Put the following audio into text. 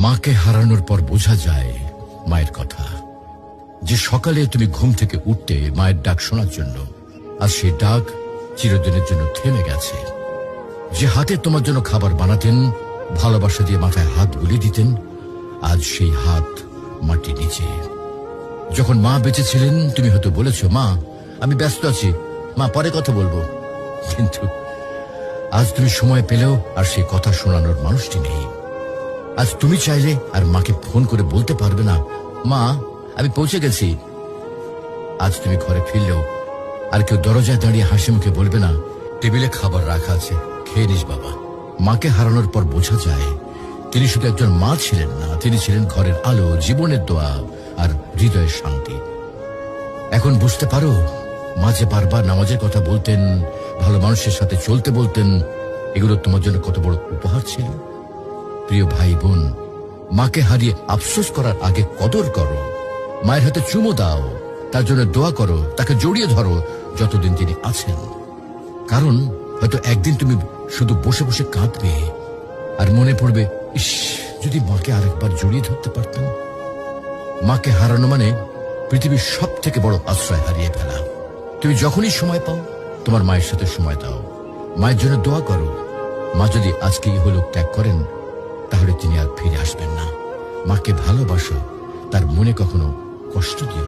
মাকে হারানোর পর বোঝা যায় মায়ের কথা, যে সকালে তুমি ঘুম থেকে উঠতে মায়ের ডাক শোনার জন্য, আর সেই ডাক চিরদিনের জন্য থেমে গেছে। যে হাতে তোমার জন্য খাবার বানাতেন, ভালোবাসা দিয়ে মাথায় হাত বুলিয়ে দিতেন, আজ সেই হাত মাটির নিচে। যখন মা বেঁচে ছিলেন তুমি হয়তো বলেছ, মা আমি ব্যস্ত আছি, মা পরে কথা বলবো। কিন্তু আজ তুমি সময় পেলেও আর সেই কথা শোনানোর মানুষটি নেই। আজ তুমি চাইলে আর মাকে ফোন করে বলতে পারবে না, মা আমি পৌঁছে গেছি। আজ তুমি ঘরে ফিরলেও আর কেউ দরজায় দাঁড়িয়ে হাসি মুখে বলবে না, টেবিলে খাবার রাখা আছে, খেয়ে নিস বাবা। মাকে হারানোর পর বোঝা যায় তিনি শুধু একজন মা ছিলেন না, তিনি ছিলেন ঘরের আলো, জীবনের দোয়া আর হৃদয়ের শান্তি। এখন বুঝতে পারো মা যে বারবার নামাজের কথা বলতেন, ভালো মানুষের সাথে চলতে বলতেন, এগুলো তোমার জন্য কত বড় উপহার ছিল। প্রিয় ভাই বোন, মাকে হারিয়ে আফসোস করার আগে কদর করো। মায়ের হাতে চুমো দাও, তার জন্য দোয়া করো, তাকে জড়িয়ে ধরো যতদিন তিনি আছেন। কারণ হয়তো একদিন তুমি শুধু বসে বসে কাঁদবে আর মনে পড়বে, ইস যদি মাকে আরেকবার জড়িয়ে ধরতে পারতাম। মাকে হারানো মানে পৃথিবীর সব থেকে বড় আশ্রয় হারিয়ে ফেলা। তুমি যখনই সময় পাও তোমার মায়ের সাথে সময় দাও, মায়ের জন্য দোয়া করো। মা যদি আজকে ইহলোক ত্যাগ করেন তাহলে তিনি আর ফিরে আসবেন না। মাকে ভালোবাসো, তার মনে কখনো কষ্ট দিও।